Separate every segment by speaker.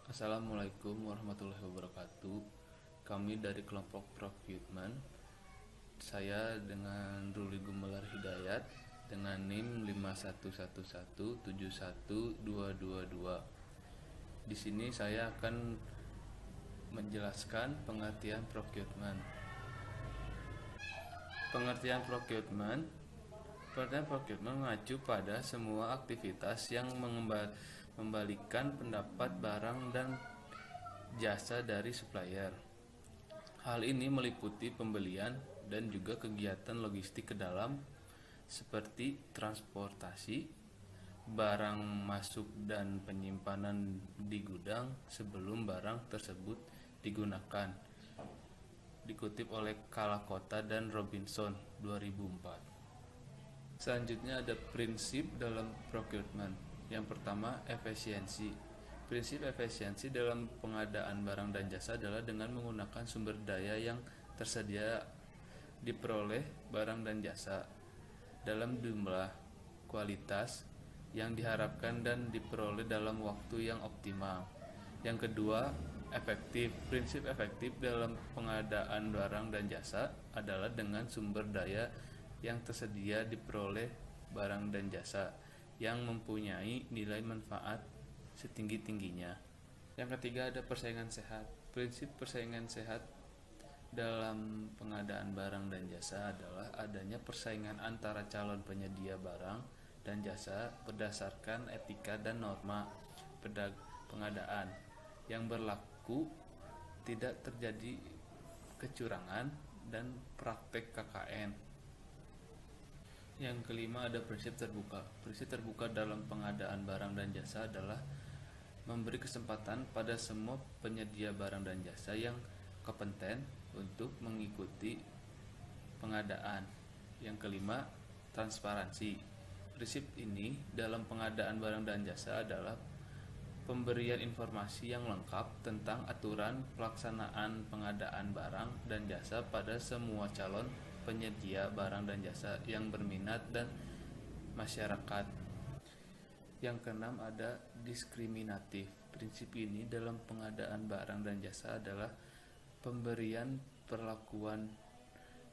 Speaker 1: Assalamualaikum warahmatullahi wabarakatuh. Kami dari kelompok Procurement. Saya dengan Ruli Gumelar Hidayat dengan NIM 5111711222. Di sini saya akan menjelaskan pengertian procurement. Pengertian procurement mengacu pada semua aktivitas yang membalikan pendapat barang dan jasa dari supplier. Hal ini meliputi pembelian dan juga kegiatan logistik ke dalam seperti transportasi, barang masuk dan penyimpanan di gudang sebelum barang tersebut digunakan. Dikutip oleh Kalakota dan Robinson 2004. Selanjutnya ada prinsip dalam procurement. Yang pertama, efisiensi. Prinsip efisiensi dalam pengadaan barang dan jasa adalah dengan menggunakan sumber daya yang tersedia diperoleh barang dan jasa dalam jumlah, kualitas yang diharapkan dan diperoleh dalam waktu yang optimal. Yang kedua, efektif. Prinsip efektif dalam pengadaan barang dan jasa adalah dengan sumber daya yang tersedia diperoleh barang dan jasa yang mempunyai nilai manfaat setinggi-tingginya. Yang ketiga ada persaingan sehat. Prinsip persaingan sehat dalam pengadaan barang dan jasa adalah adanya persaingan antara calon penyedia barang dan jasa berdasarkan etika dan norma pengadaan yang berlaku, tidak terjadi kecurangan dan praktek KKN. Yang kelima ada prinsip terbuka. Prinsip terbuka dalam pengadaan barang dan jasa adalah memberi kesempatan pada semua penyedia barang dan jasa yang kompeten untuk mengikuti pengadaan. Yang kelima, transparansi. Prinsip ini dalam pengadaan barang dan jasa adalah pemberian informasi yang lengkap tentang aturan pelaksanaan pengadaan barang dan jasa pada semua calon penyedia barang dan jasa yang berminat dan masyarakat. Yang keenam ada diskriminatif. Prinsip ini dalam pengadaan barang dan jasa adalah pemberian perlakuan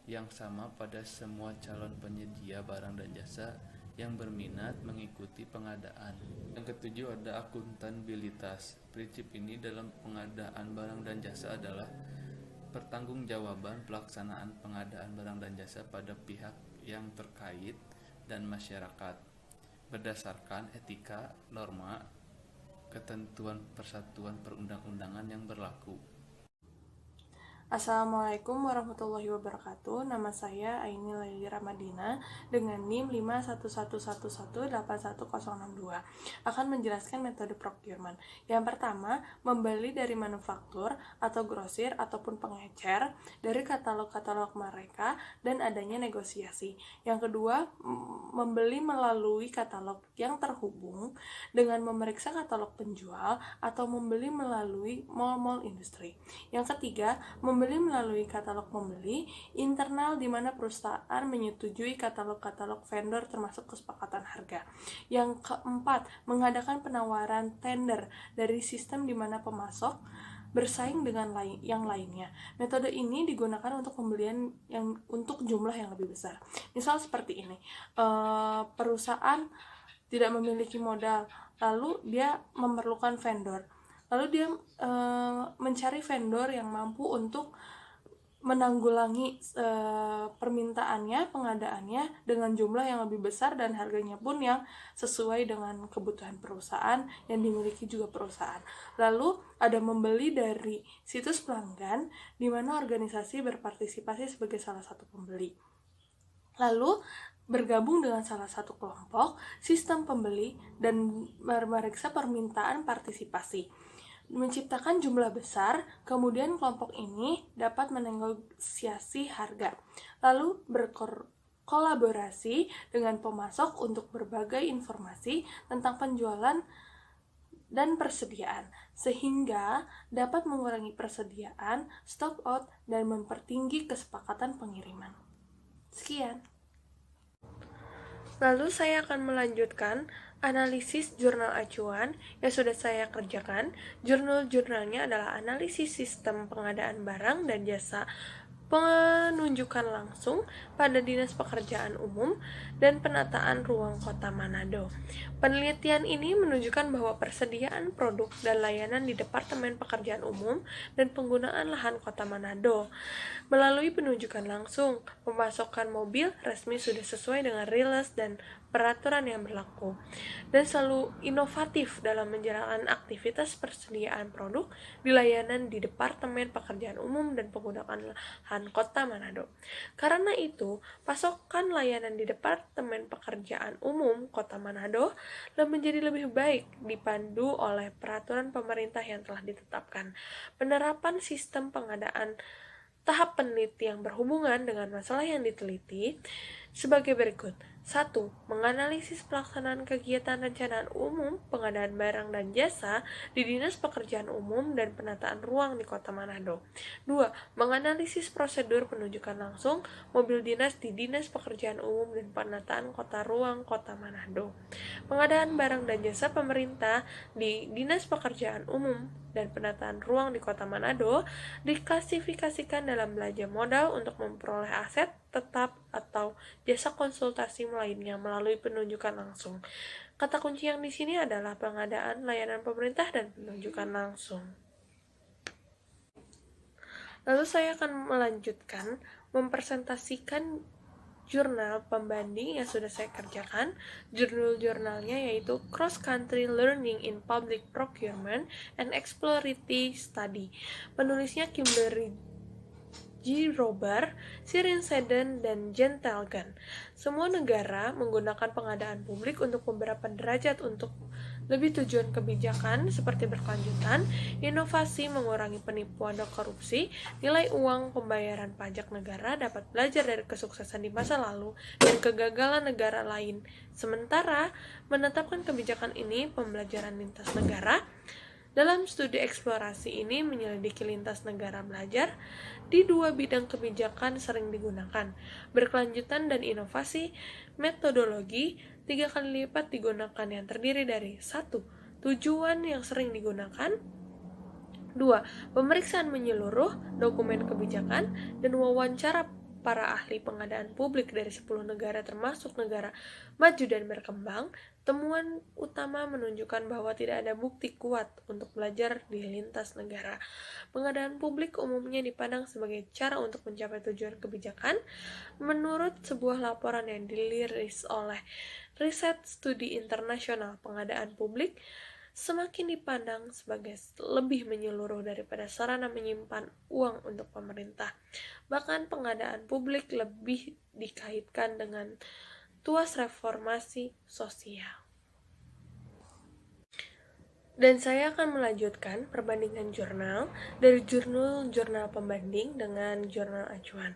Speaker 1: yang sama pada semua calon penyedia barang dan jasa yang berminat mengikuti pengadaan. Yang ketujuh ada akuntabilitas. Prinsip ini dalam pengadaan barang dan jasa adalah pertanggungjawaban pelaksanaan pengadaan barang dan jasa pada pihak yang terkait dan masyarakat berdasarkan etika, norma, ketentuan persatuan perundang-undangan yang berlaku.
Speaker 2: Assalamualaikum warahmatullahi wabarakatuh. Nama saya Aini Laili Ramadina dengan NIM 5111181062. Akan menjelaskan metode procurement. Yang pertama, membeli dari manufaktur atau grosir ataupun pengecer dari katalog-katalog mereka dan adanya negosiasi. Yang kedua, membeli melalui katalog yang terhubung dengan memeriksa katalog penjual atau membeli melalui mall-mall industri. Yang ketiga, membeli melalui katalog pembeli internal di mana perusahaan menyetujui katalog-katalog vendor termasuk kesepakatan harga. Yang keempat, mengadakan penawaran tender dari sistem di mana pemasok bersaing dengan yang lainnya. Metode ini digunakan untuk pembelian yang untuk jumlah yang lebih besar. Misal seperti ini, perusahaan tidak memiliki modal, lalu dia memerlukan vendor. Lalu dia mencari vendor yang mampu untuk menanggulangi permintaannya, pengadaannya dengan jumlah yang lebih besar dan harganya pun yang sesuai dengan kebutuhan perusahaan yang dimiliki juga perusahaan. Lalu ada membeli dari situs pelanggan di mana organisasi berpartisipasi sebagai salah satu pembeli. Lalu bergabung dengan salah satu kelompok sistem pembeli dan memeriksa permintaan partisipasi, menciptakan jumlah besar, kemudian kelompok ini dapat menegosiasi harga, lalu berkolaborasi dengan pemasok untuk berbagai informasi tentang penjualan dan persediaan, sehingga dapat mengurangi persediaan, stock out, dan mempertinggi kesepakatan pengiriman. Sekian. Lalu saya akan melanjutkan analisis jurnal acuan yang sudah saya kerjakan. Jurnal-jurnalnya adalah analisis sistem pengadaan barang dan jasa, penunjukan langsung pada Dinas Pekerjaan Umum, dan penataan ruang Kota Manado. Penelitian ini menunjukkan bahwa persediaan produk dan layanan di Departemen Pekerjaan Umum dan penggunaan lahan Kota Manado melalui penunjukan langsung, pemasokan mobil resmi sudah sesuai dengan rilis dan peraturan yang berlaku, dan selalu inovatif dalam menjalankan aktivitas persediaan produk di layanan di Departemen Pekerjaan Umum dan penggunaan lahan Kota Manado. Karena itu, pasokan layanan di Departemen Pekerjaan Umum Kota Manado menjadi lebih baik dipandu oleh peraturan pemerintah yang telah ditetapkan. Penerapan sistem pengadaan tahap penelitian yang berhubungan dengan masalah yang diteliti sebagai berikut. 1. Menganalisis pelaksanaan kegiatan rencanaan umum pengadaan barang dan jasa di Dinas Pekerjaan Umum dan penataan ruang di Kota Manado. 2. Menganalisis prosedur penunjukan langsung mobil dinas di Dinas Pekerjaan Umum dan penataan kota ruang Kota Manado. Pengadaan barang dan jasa pemerintah di Dinas Pekerjaan Umum dan penataan ruang di Kota Manado diklasifikasikan dalam belanja modal untuk memperoleh aset tetap atau jasa konsultasi lainnya melalui penunjukan langsung. Kata kunci yang di sini adalah pengadaan layanan pemerintah dan penunjukan langsung. Lalu saya akan melanjutkan mempresentasikan jurnal pembanding yang sudah saya kerjakan. Jurnal-jurnalnya yaitu Cross Country Learning in Public Procurement and Exploratory Study. Penulisnya Kimberly G. Rober, Sirin Seden, dan Jen Telgen. Semua negara menggunakan pengadaan publik untuk beberapa derajat untuk lebih tujuan kebijakan seperti berkelanjutan, inovasi, mengurangi penipuan dan korupsi, nilai uang, pembayaran pajak negara, dapat belajar dari kesuksesan di masa lalu dan kegagalan negara lain. Sementara menetapkan kebijakan ini pembelajaran lintas negara. Dalam studi eksplorasi ini menyelidiki lintas negara belajar di dua bidang kebijakan sering digunakan, berkelanjutan dan inovasi. Metodologi 3 kali lipat digunakan yang terdiri dari 1. Tujuan yang sering digunakan, 2. Pemeriksaan menyeluruh dokumen kebijakan dan wawancara para ahli pengadaan publik dari 10 negara termasuk negara maju dan berkembang. Temuan utama menunjukkan bahwa tidak ada bukti kuat untuk belajar di lintas negara. Pengadaan publik umumnya dipandang sebagai cara untuk mencapai tujuan kebijakan. Menurut sebuah laporan yang dirilis oleh Riset Studi Internasional Pengadaan Publik, semakin dipandang sebagai lebih menyeluruh daripada sarana menyimpan uang untuk pemerintah. Bahkan pengadaan publik lebih dikaitkan dengan tuas reformasi sosial. Dan saya akan melanjutkan perbandingan jurnal dari jurnal pembanding dengan jurnal acuan.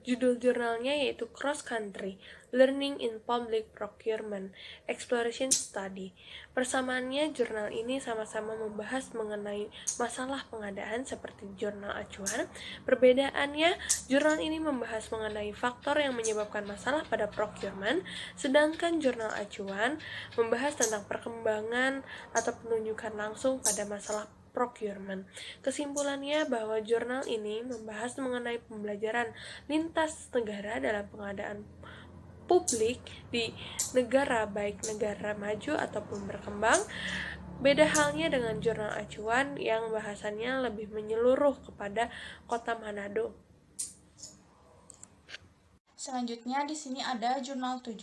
Speaker 2: Judul jurnalnya yaitu Cross Country Learning in Public Procurement Exploration Study. Persamaannya, jurnal ini sama-sama membahas mengenai masalah pengadaan seperti jurnal acuan. Perbedaannya, jurnal ini membahas mengenai faktor yang menyebabkan masalah pada procurement, sedangkan jurnal acuan membahas tentang perkembangan atau penunjukan langsung pada masalah procurement. Kesimpulannya bahwa jurnal ini membahas mengenai pembelajaran lintas negara dalam pengadaan publik di negara baik negara maju ataupun berkembang. Beda halnya dengan jurnal acuan yang bahasannya lebih menyeluruh kepada Kota Manado.
Speaker 3: Selanjutnya di sini ada jurnal 7,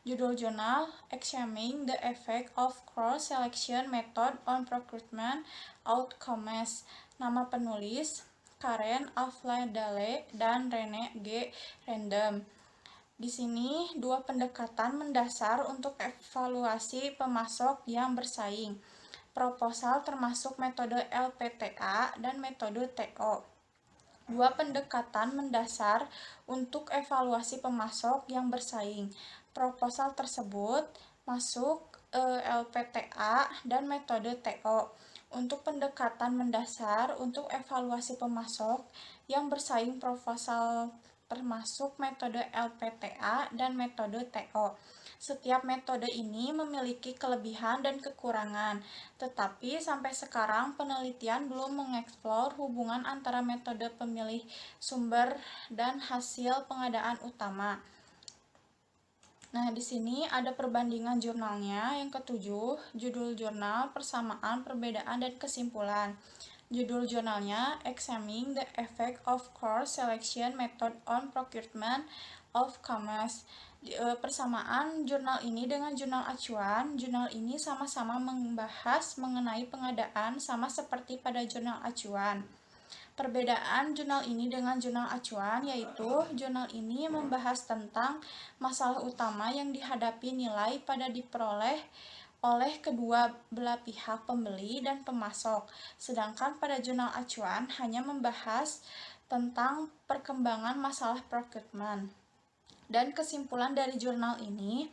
Speaker 3: judul jurnal Examining the Effect of Cross Selection Method on Procurement Outcomes. Nama penulis Karen Afladale dan Rene G. Random. Di sini dua pendekatan mendasar untuk evaluasi pemasok yang bersaing. Proposal termasuk metode LPTA dan metode TO. Dua pendekatan mendasar untuk evaluasi pemasok yang bersaing. Proposal tersebut masuk LPTA dan metode TO. Untuk pendekatan mendasar untuk evaluasi pemasok yang bersaing, proposal termasuk metode LPTA dan metode TO. Setiap metode ini memiliki kelebihan dan kekurangan, tetapi sampai sekarang penelitian belum mengeksplor hubungan antara metode pemilih sumber dan hasil pengadaan utama. Nah, di sini ada perbandingan jurnalnya. Yang ketujuh, judul jurnal, persamaan, perbedaan, dan kesimpulan. Judul jurnalnya, Examining the Effect of Course Selection Method on Procurement of Commerce. Persamaan jurnal ini dengan jurnal acuan. Jurnal ini sama-sama membahas mengenai pengadaan sama seperti pada jurnal acuan. Perbedaan jurnal ini dengan jurnal acuan yaitu jurnal ini membahas tentang masalah utama yang dihadapi nilai pada diperoleh oleh kedua belah pihak pembeli dan pemasok, sedangkan pada jurnal acuan hanya membahas tentang perkembangan masalah procurement. Dan kesimpulan dari jurnal ini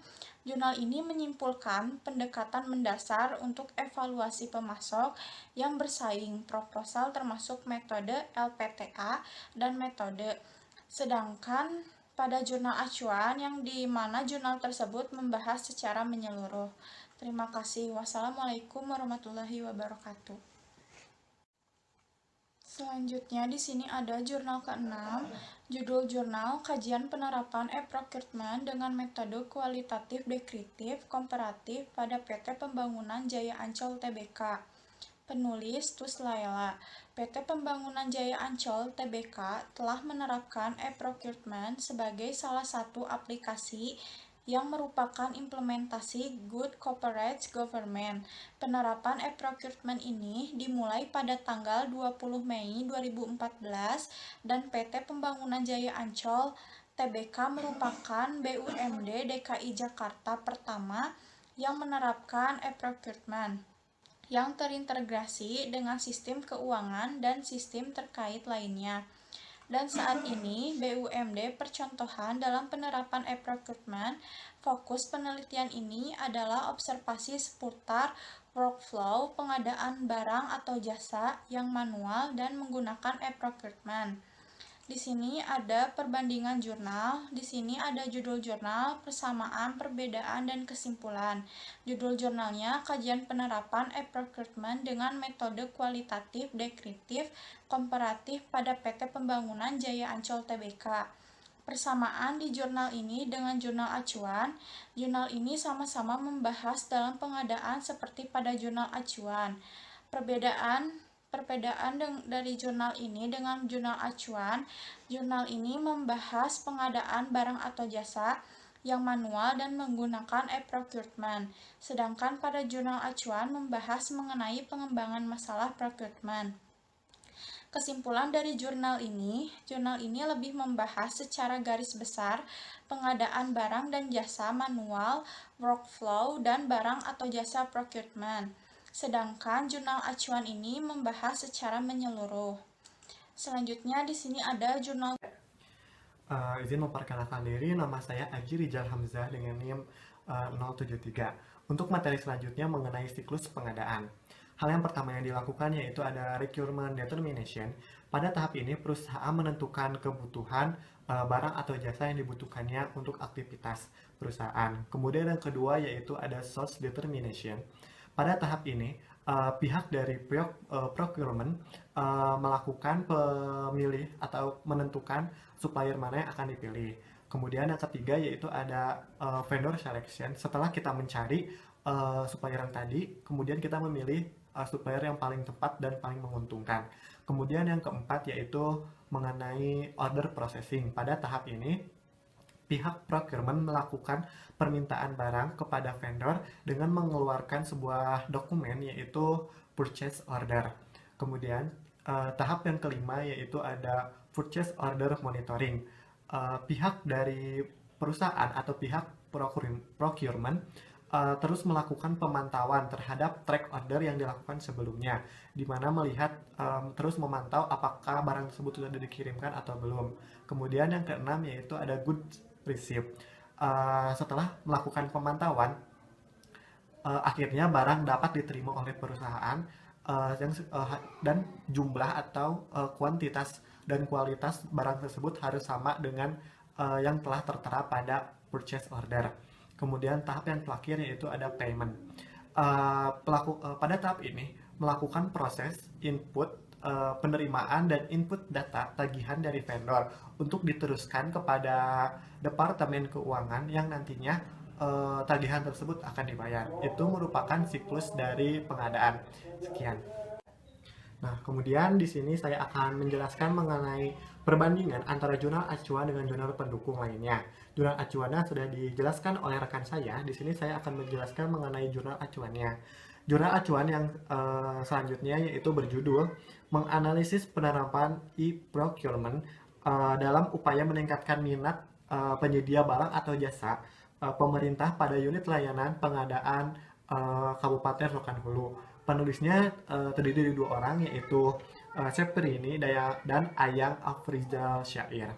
Speaker 3: menyimpulkan pendekatan mendasar untuk evaluasi pemasok yang bersaing, proposal termasuk metode LPTA dan metode. Sedangkan pada jurnal acuan yang di mana jurnal tersebut membahas secara menyeluruh. Terima kasih. Wassalamualaikum warahmatullahi wabarakatuh. Selanjutnya di sini ada jurnal ke-6, judul jurnal Kajian Penerapan e-Procurement dengan Metode Kualitatif Deskriptif Komparatif pada PT Pembangunan Jaya Ancol Tbk. Penulis Tus Laila. PT Pembangunan Jaya Ancol Tbk telah menerapkan e-Procurement sebagai salah satu aplikasi yang merupakan implementasi Good Corporate Government. Penerapan e-procurement ini dimulai pada tanggal 20 Mei 2014 dan PT Pembangunan Jaya Ancol Tbk merupakan BUMD DKI Jakarta pertama yang menerapkan e-procurement yang terintegrasi dengan sistem keuangan dan sistem terkait lainnya. Dan saat ini, BUMD percontohan dalam penerapan e-procurement. Fokus penelitian ini adalah observasi seputar workflow pengadaan barang atau jasa yang manual dan menggunakan e-procurement. Di sini ada perbandingan jurnal, di sini ada judul jurnal, persamaan, perbedaan, dan kesimpulan. Judul jurnalnya Kajian Penerapan e-Procurement dengan Metode Kualitatif Deskriptif Komparatif pada PT Pembangunan Jaya Ancol Tbk. Persamaan di jurnal ini dengan jurnal acuan. Jurnal ini sama-sama membahas dalam pengadaan seperti pada jurnal acuan. Perbedaan dari jurnal ini dengan jurnal acuan, jurnal ini membahas pengadaan barang atau jasa yang manual dan menggunakan e-procurement, sedangkan pada jurnal acuan membahas mengenai pengembangan masalah procurement. Kesimpulan dari jurnal ini lebih membahas secara garis besar pengadaan barang dan jasa manual, workflow, dan barang atau jasa procurement. Sedangkan jurnal acuan ini membahas secara menyeluruh. Selanjutnya di sini ada jurnal.
Speaker 4: Izin memperkenalkan diri, nama saya Aji Rijal Hamzah dengan NIM 073. Untuk materi selanjutnya mengenai siklus pengadaan. Hal yang pertama yang dilakukan yaitu ada requirement determination. Pada tahap ini perusahaan menentukan kebutuhan barang atau jasa yang dibutuhkannya untuk aktivitas perusahaan. Kemudian yang kedua yaitu ada source determination. Pada tahap ini, pihak dari procurement melakukan pemilih atau menentukan supplier mana yang akan dipilih. Kemudian yang ketiga yaitu ada vendor selection. Setelah kita mencari supplier yang tadi, kemudian kita memilih supplier yang paling tepat dan paling menguntungkan. Kemudian yang keempat yaitu mengenai order processing. Pada tahap ini, pihak procurement melakukan permintaan barang kepada vendor dengan mengeluarkan sebuah dokumen yaitu purchase order. Kemudian tahap yang kelima yaitu ada purchase order monitoring. Pihak dari perusahaan atau pihak procurement terus melakukan pemantauan terhadap track order yang dilakukan sebelumnya, di mana melihat terus memantau apakah barang tersebut sudah dikirimkan atau belum. Kemudian yang keenam yaitu ada goods receipt. Setelah melakukan pemantauan, akhirnya barang dapat diterima oleh perusahaan dan jumlah atau kuantitas dan kualitas barang tersebut harus sama dengan yang telah tertera pada purchase order. Kemudian tahap yang terakhir yaitu ada payment. Pada tahap ini melakukan proses input, penerimaan dan input data tagihan dari vendor untuk diteruskan kepada Departemen Keuangan yang nantinya tagihan tersebut akan dibayar. Itu merupakan siklus dari pengadaan. Sekian. Nah, kemudian di sini saya akan menjelaskan mengenai perbandingan antara jurnal acuan dengan jurnal pendukung lainnya. Jurnal acuannya sudah dijelaskan oleh rekan saya. Di sini saya akan menjelaskan mengenai jurnal acuannya. Jurnal acuan yang selanjutnya yaitu berjudul menganalisis penerapan e-procurement dalam upaya meningkatkan minat penyedia barang atau jasa pemerintah pada unit layanan pengadaan Kabupaten Rokan Hulu. Penulisnya terdiri dari 2 orang, yaitu Septerini dan Ayang Afrizal Syair.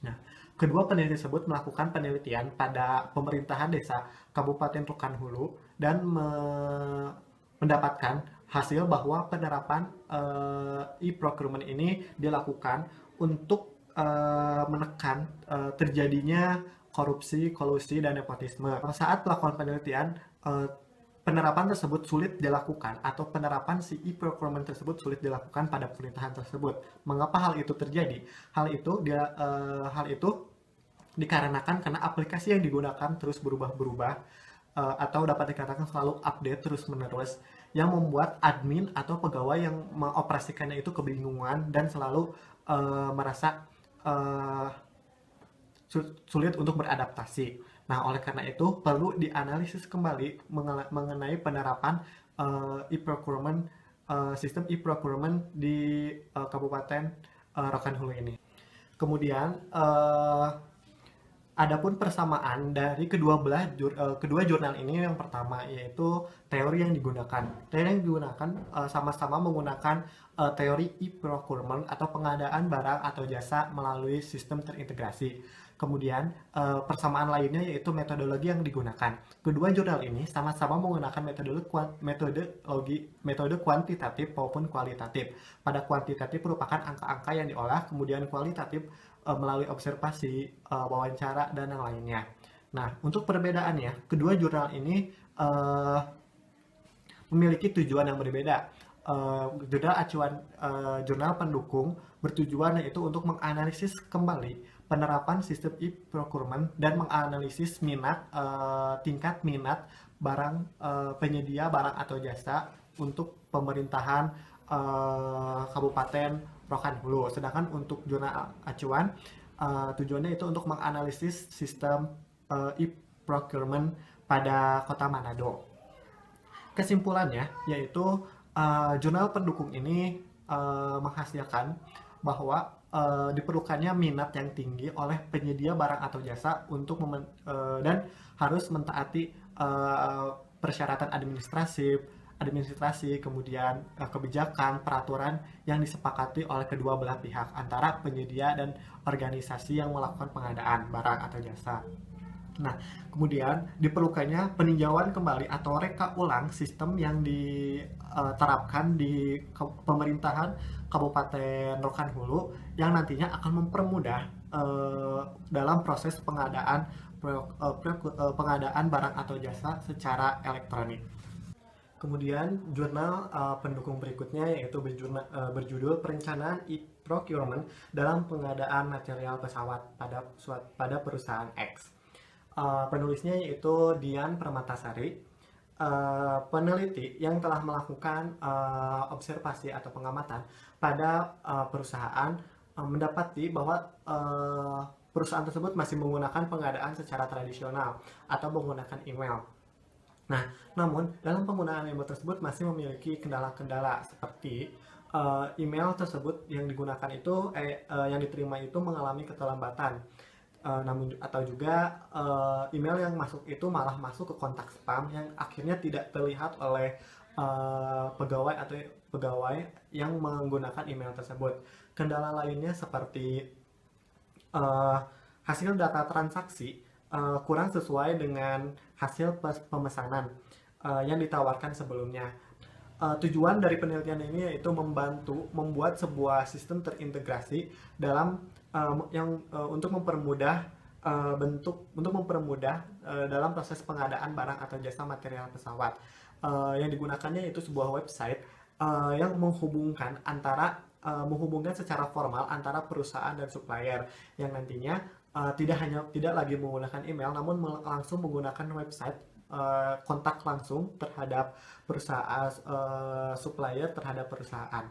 Speaker 4: Nah, kedua peneliti tersebut melakukan penelitian pada pemerintahan desa Kabupaten Rokan Hulu dan mendapatkan hasil bahwa penerapan e-procurement ini dilakukan untuk menekan terjadinya korupsi, kolusi, dan nepotisme. Saat melakukan penelitian, penerapan tersebut sulit dilakukan atau penerapan si e-procurement tersebut sulit dilakukan pada pemerintahan tersebut. Mengapa hal itu terjadi? Hal itu dikarenakan karena aplikasi yang digunakan terus berubah-berubah atau dapat dikatakan selalu update terus-menerus yang membuat admin atau pegawai yang mengoperasikannya itu kebingungan dan selalu merasa sulit untuk beradaptasi. Nah, oleh karena itu perlu dianalisis kembali mengenai penerapan e-procurement, sistem e-procurement di Kabupaten Rokan Hulu ini. Kemudian adapun persamaan dari kedua jurnal ini, yang pertama yaitu teori yang digunakan. Teori yang digunakan sama-sama menggunakan teori e-procurement atau pengadaan barang atau jasa melalui sistem terintegrasi. Kemudian persamaan lainnya yaitu metodologi yang digunakan. Kedua jurnal ini sama-sama menggunakan metode kuantitatif maupun kualitatif. Pada kuantitatif merupakan angka-angka yang diolah, kemudian kualitatif melalui observasi, wawancara, dan yang lainnya. Nah, untuk perbedaannya, kedua jurnal ini memiliki tujuan yang berbeda. Jurnal acuan, jurnal pendukung bertujuan yaitu untuk menganalisis kembali penerapan sistem e-procurement dan menganalisis tingkat minat penyedia barang atau jasa untuk pemerintahan Kabupaten Rokan Hulu. Sedangkan untuk jurnal acuan tujuannya itu untuk menganalisis sistem e-procurement pada Kota Manado. Kesimpulannya yaitu jurnal pendukung ini menghasilkan bahwa diperlukannya minat yang tinggi oleh penyedia barang atau jasa untuk dan harus mentaati persyaratan administrasi, kemudian kebijakan, peraturan yang disepakati oleh kedua belah pihak antara penyedia dan organisasi yang melakukan pengadaan barang atau jasa. Nah, kemudian diperlukannya peninjauan kembali atau reka ulang sistem yang diterapkan di pemerintahan Kabupaten Rokan Hulu yang nantinya akan mempermudah dalam proses pengadaan barang atau jasa secara elektronik. Kemudian jurnal pendukung berikutnya yaitu berjudul Perencanaan e-procurement dalam pengadaan material pesawat pada perusahaan X. Penulisnya yaitu Dian Permatasari, peneliti yang telah melakukan observasi atau pengamatan pada perusahaan, mendapati bahwa perusahaan tersebut masih menggunakan pengadaan secara tradisional atau menggunakan email. Nah, namun dalam penggunaan email tersebut masih memiliki kendala-kendala seperti email tersebut yang digunakan itu yang diterima itu mengalami keterlambatan. Atau juga email yang masuk itu malah masuk ke kontak spam yang akhirnya tidak terlihat oleh pegawai yang menggunakan email tersebut. Kendala lainnya seperti hasil data transaksi kurang sesuai dengan hasil pemesanan yang ditawarkan sebelumnya. Tujuan dari penelitian ini yaitu membantu membuat sebuah sistem terintegrasi dalam untuk mempermudah untuk mempermudah dalam proses pengadaan barang atau jasa material pesawat. Yang digunakannya itu sebuah website yang menghubungkan secara formal antara perusahaan dan supplier, yang nantinya tidak lagi menggunakan email, namun langsung menggunakan website, kontak langsung terhadap perusahaan, supplier terhadap perusahaan.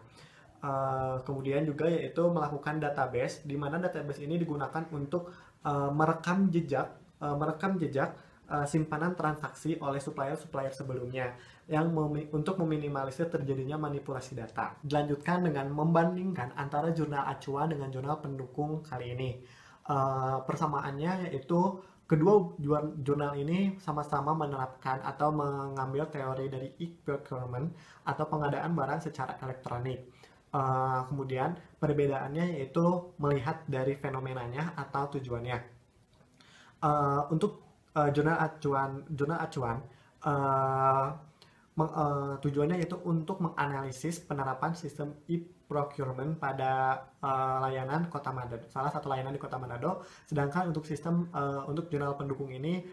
Speaker 4: Kemudian juga yaitu melakukan database, di mana database ini digunakan untuk merekam jejak simpanan transaksi oleh supplier sebelumnya untuk meminimalisir terjadinya manipulasi data. Dilanjutkan dengan membandingkan antara jurnal acuan dengan jurnal pendukung kali ini. Persamaannya yaitu kedua jurnal ini sama-sama menerapkan atau mengambil teori dari e-procurement atau pengadaan barang secara elektronik. Kemudian perbedaannya yaitu melihat dari fenomenanya atau tujuannya. Untuk jurnal acuan tujuannya yaitu untuk menganalisis penerapan sistem e-procurement pada layanan Kota Manado, salah satu layanan di Kota Manado. Sedangkan untuk untuk jurnal pendukung ini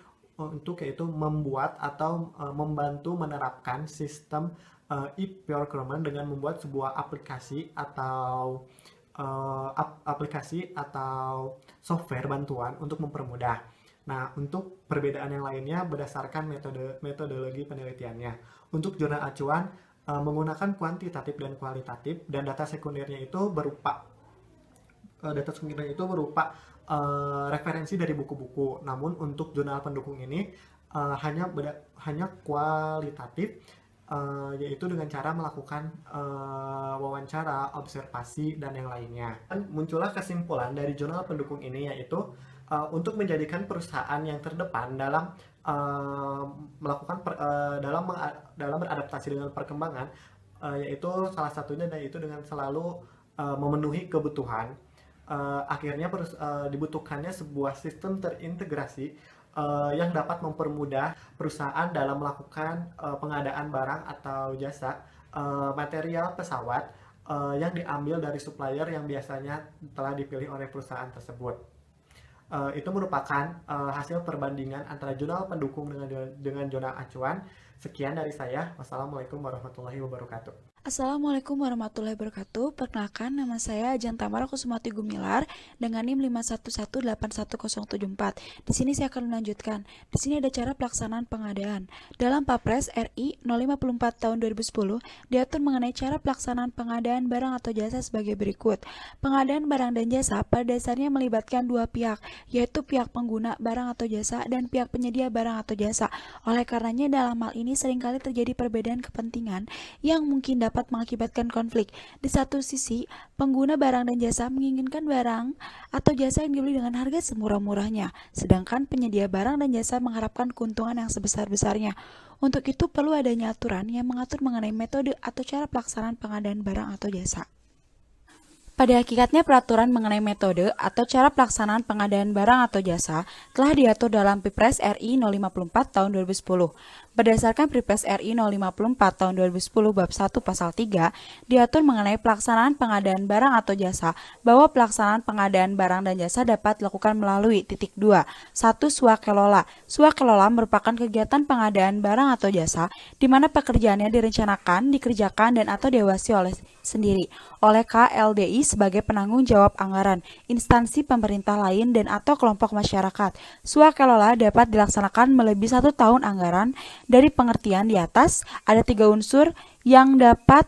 Speaker 4: yaitu membuat atau membantu menerapkan sistem e-procurement dengan membuat sebuah aplikasi atau software bantuan untuk mempermudah. Nah, untuk perbedaan yang lainnya berdasarkan metodologi penelitiannya. Untuk jurnal acuan menggunakan kuantitatif dan kualitatif, dan data sekundernya itu berupa referensi dari buku-buku. Namun untuk jurnal pendukung ini hanya kualitatif, yaitu dengan cara melakukan wawancara, observasi, dan yang lainnya. Dan muncullah kesimpulan dari jurnal pendukung ini, yaitu untuk menjadikan perusahaan yang terdepan dalam dalam beradaptasi dengan perkembangan, yaitu salah satunya yaitu dengan selalu memenuhi kebutuhan. Akhirnya dibutuhkannya sebuah sistem terintegrasi yang dapat mempermudah perusahaan dalam melakukan pengadaan barang atau jasa material pesawat yang diambil dari supplier yang biasanya telah dipilih oleh perusahaan tersebut. Itu merupakan hasil perbandingan antara jurnal pendukung dengan jurnal acuan. Sekian dari saya. Wassalamualaikum warahmatullahi wabarakatuh.
Speaker 3: Assalamualaikum warahmatullahi wabarakatuh. Perkenalkan, nama saya Ajeng Tamara Kusumati Gumilar dengan NIM 511811074. Di sini saya akan melanjutkan. Di sini ada cara pelaksanaan pengadaan. Dalam Papres RI 054 tahun 2010 diatur mengenai cara pelaksanaan pengadaan barang atau jasa sebagai berikut. Pengadaan barang dan jasa pada dasarnya melibatkan dua pihak, yaitu pihak pengguna barang atau jasa dan pihak penyedia barang atau jasa. Oleh karenanya dalam hal ini seringkali terjadi perbedaan kepentingan yang mungkin dapat mengakibatkan konflik. Di satu sisi, pengguna barang dan jasa menginginkan barang atau jasa yang dibeli dengan harga semurah-murahnya, sedangkan penyedia barang dan jasa mengharapkan keuntungan yang sebesar-besarnya. Untuk itu perlu adanya aturan yang mengatur mengenai metode atau cara pelaksanaan pengadaan barang atau jasa. Pada hakikatnya peraturan mengenai metode atau cara pelaksanaan pengadaan barang atau jasa telah diatur dalam Perpres RI 054 tahun 2010. Berdasarkan Perpres RI 054 tahun 2010 bab 1 pasal 3, diatur mengenai pelaksanaan pengadaan barang atau jasa bahwa pelaksanaan pengadaan barang dan jasa dapat dilakukan melalui 2. 1. Swakelola. Swakelola merupakan kegiatan pengadaan barang atau jasa di mana pekerjaannya direncanakan, dikerjakan, dan atau diawasi oleh KLDI sebagai penanggung jawab anggaran, instansi pemerintah lain dan atau kelompok masyarakat. Swakelola dapat dilaksanakan melebihi 1 tahun anggaran. Dari pengertian di atas, ada 3 unsur yang dapat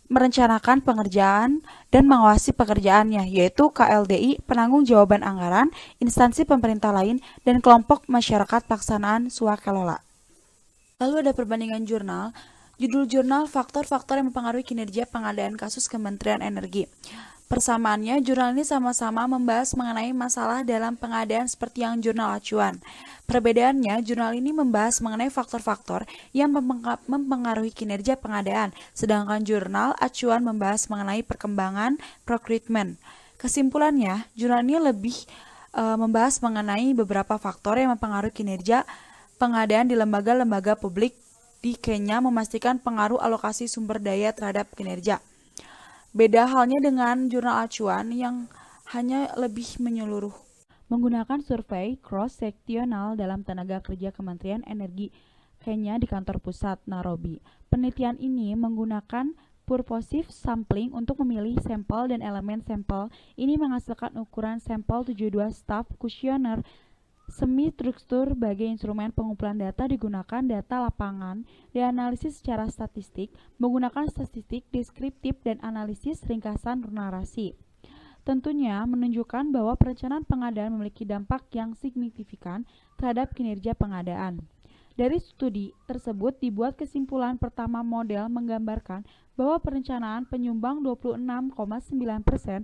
Speaker 3: merencanakan pengerjaan dan mengawasi pekerjaannya, yaitu KLDI, penanggung jawaban anggaran, instansi pemerintah lain, dan kelompok masyarakat pelaksanaan swakelola. Lalu ada perbandingan jurnal. Judul jurnal, faktor-faktor yang mempengaruhi kinerja pengadaan kasus Kementerian Energi. Persamaannya, jurnal ini sama-sama membahas mengenai masalah dalam pengadaan seperti yang jurnal acuan. Perbedaannya, jurnal ini membahas mengenai faktor-faktor yang mempengaruhi kinerja pengadaan, sedangkan jurnal acuan membahas mengenai perkembangan procurement. Kesimpulannya, jurnal ini lebih membahas mengenai beberapa faktor yang mempengaruhi kinerja pengadaan di lembaga-lembaga publik di Kenya, memastikan pengaruh alokasi sumber daya terhadap kinerja. Beda halnya dengan jurnal acuan yang hanya lebih menyeluruh.
Speaker 5: menggunakan survei cross-seksional dalam tenaga kerja Kementerian Energi Kenya di kantor pusat Nairobi. Penelitian ini menggunakan purposive sampling untuk memilih sampel dan elemen sampel. Ini menghasilkan ukuran sampel 72 staff kuesioner semi-struktur sebagai instrumen pengumpulan data. Digunakan data lapangan dianalisis secara statistik menggunakan statistik deskriptif dan analisis ringkasan narasi. Tentunya menunjukkan bahwa perencanaan pengadaan memiliki dampak yang signifikan terhadap kinerja pengadaan. Dari studi tersebut dibuat kesimpulan pertama, model menggambarkan bahwa perencanaan penyumbang 26,9%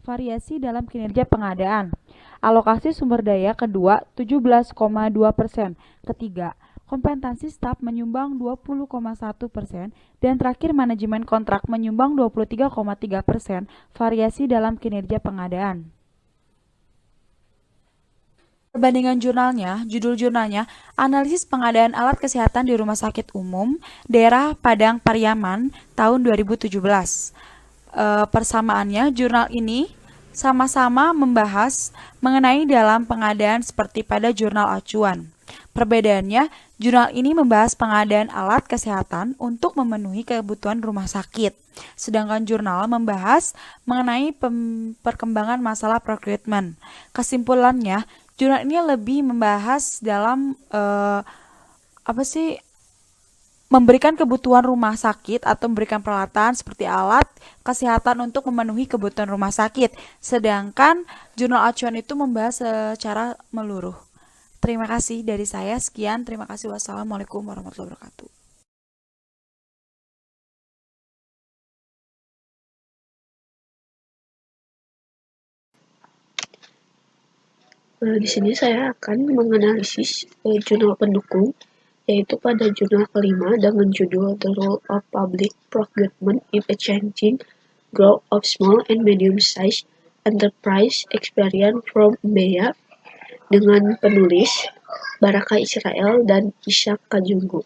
Speaker 5: variasi dalam kinerja pengadaan. Alokasi sumber daya kedua 17,2%. Ketiga, kompensasi staf menyumbang 20,1%, dan terakhir manajemen kontrak menyumbang 23,3% variasi dalam kinerja pengadaan. Perbandingan jurnalnya, judul jurnalnya, Analisis Pengadaan Alat Kesehatan di Rumah Sakit Umum Daerah Padang Pariaman tahun 2017. Persamaannya, jurnal ini sama-sama membahas mengenai dalam pengadaan seperti pada jurnal acuan. Perbedaannya, jurnal ini membahas pengadaan alat kesehatan untuk memenuhi kebutuhan rumah sakit, sedangkan jurnal membahas mengenai perkembangan masalah procurement. Kesimpulannya, jurnal ini lebih membahas dalam memberikan kebutuhan rumah sakit atau memberikan peralatan seperti alat kesehatan untuk memenuhi kebutuhan rumah sakit, sedangkan jurnal acuan itu membahas secara menyeluruh. Terima kasih dari saya, sekian, terima kasih, wassalamualaikum warahmatullahi wabarakatuh.
Speaker 6: Di sini saya akan menganalisis jurnal pendukung, yaitu pada jurnal kelima dengan judul The Role of Public Procurement in a Changing Growth of Small and Medium-Sized Enterprise Experience from MBEA, dengan penulis Baraka Israel dan Ishak Kajungu.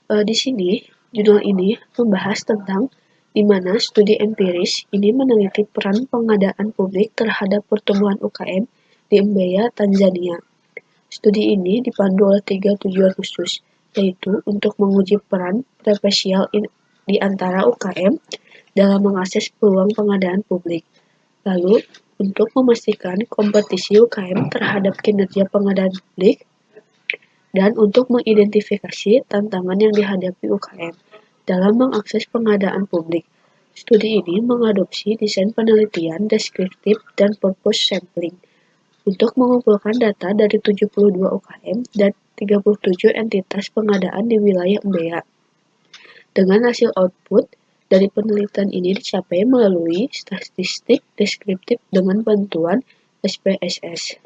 Speaker 6: Di sini, jurnal ini membahas tentang di mana studi empiris ini meneliti peran pengadaan publik terhadap pertumbuhan UKM di MBEA, Tanzania. Studi ini dipandu oleh 3 tujuan khusus, yaitu untuk menguji peran preferensial di antara UKM dalam mengakses peluang pengadaan publik. Lalu, untuk memastikan kompetisi UKM terhadap kinerja pengadaan publik, dan untuk mengidentifikasi tantangan yang dihadapi UKM dalam mengakses pengadaan publik. Studi ini mengadopsi desain penelitian deskriptif dan purpose sampling untuk mengumpulkan data dari 72 UKM dan 37 entitas pengadaan di wilayah MBEA. Dengan hasil output dari penelitian ini dicapai melalui statistik deskriptif dengan bantuan SPSS.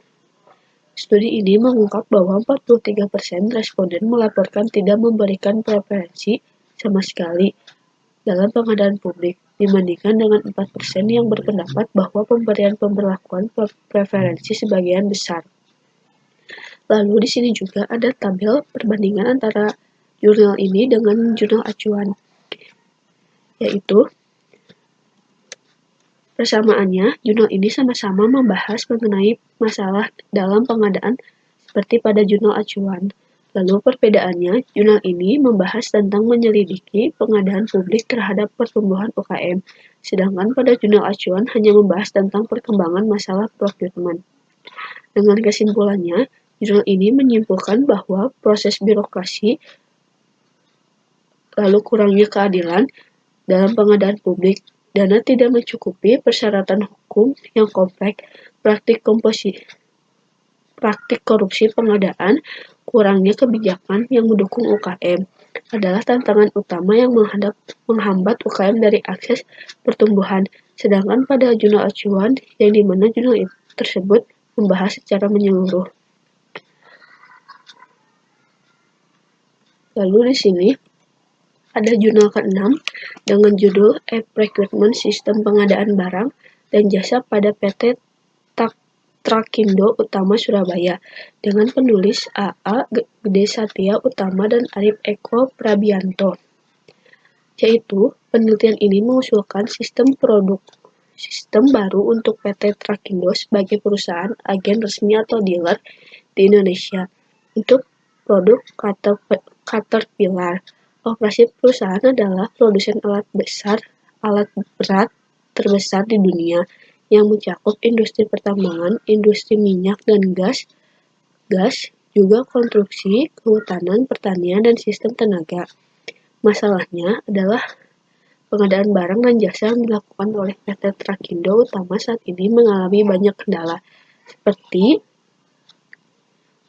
Speaker 6: Studi ini mengungkap bahwa 43% responden melaporkan tidak memberikan preferensi sama sekali dalam pengadaan publik, dibandingkan dengan 4% yang berpendapat bahwa pemberian pemberlakuan preferensi sebagian besar. Lalu di sini juga ada tabel perbandingan antara jurnal ini dengan jurnal acuan, yaitu persamaannya, jurnal ini sama-sama membahas mengenai masalah dalam pengadaan seperti pada jurnal acuan. Lalu perbedaannya, jurnal ini membahas tentang menyelidiki pengadaan publik terhadap pertumbuhan UKM, sedangkan pada jurnal acuan hanya membahas tentang perkembangan masalah procurement. Dengan kesimpulannya, jurnal ini menyimpulkan bahwa proses birokrasi lalu kurangnya keadilan dalam pengadaan publik, dana tidak mencukupi persyaratan hukum yang kompleks, praktik korupsi pengadaan, kurangnya kebijakan yang mendukung UKM adalah tantangan utama yang menghambat UKM dari akses pertumbuhan. Sedangkan pada jurnal acuan, yang dimana jurnal tersebut membahas secara menyeluruh. Lalu di sini ada jurnal ke-6 dengan judul E-Procurement Sistem Pengadaan Barang dan Jasa pada PT Trakindo Utama Surabaya dengan penulis AA Gede Satya Utama dan Arif Eko Prabianto. Yaitu, penelitian ini mengusulkan sistem produk sistem baru untuk PT Trakindo sebagai perusahaan agen resmi atau dealer di Indonesia untuk produk Caterpillar. Operasi perusahaan adalah produsen alat berat terbesar di dunia yang mencakup industri pertambangan, industri minyak dan gas, juga konstruksi, kehutanan, pertanian, dan sistem tenaga. Masalahnya adalah pengadaan barang dan jasa yang dilakukan oleh PT Trakindo utama saat ini mengalami banyak kendala, seperti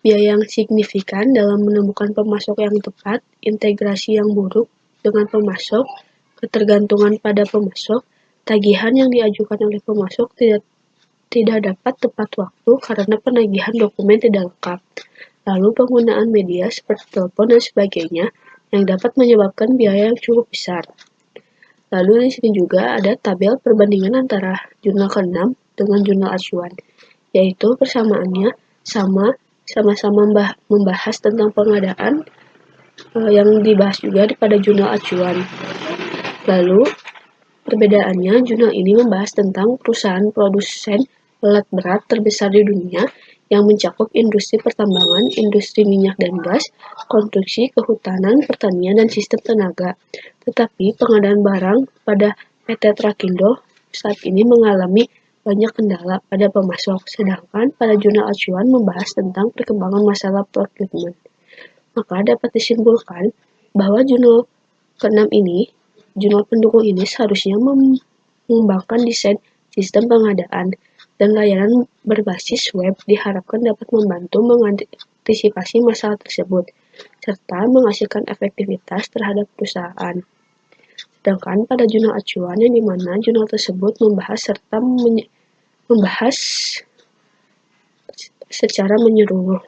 Speaker 6: biaya yang signifikan dalam menemukan pemasok yang tepat, integrasi yang buruk dengan pemasok, ketergantungan pada pemasok, tagihan yang diajukan oleh pemasok tidak dapat tepat waktu karena penagihan dokumen tidak lengkap, lalu penggunaan media seperti telepon dan sebagainya yang dapat menyebabkan biaya yang cukup besar. Lalu di sini juga ada tabel perbandingan antara jurnal ke-6 dengan jurnal acuan, yaitu persamaannya sama-sama membahas tentang pengadaan yang dibahas juga pada jurnal acuan. Lalu perbedaannya, jurnal ini membahas tentang perusahaan produsen alat berat terbesar di dunia yang mencakup industri pertambangan, industri minyak dan gas, konstruksi, kehutanan, pertanian, dan sistem tenaga. Tetapi pengadaan barang pada PT Trakindo saat ini mengalami banyak kendala pada pemasok, sedangkan pada jurnal acuan membahas tentang perkembangan masalah procurement. Maka dapat disimpulkan bahwa jurnal ke-6 ini, jurnal pendukung ini seharusnya mengembangkan desain sistem pengadaan dan layanan berbasis web diharapkan dapat membantu mengantisipasi masalah tersebut, serta menghasilkan efektivitas terhadap perusahaan. Sedangkan pada jurnal acuan yang dimana jurnal tersebut membahas secara menyeluruh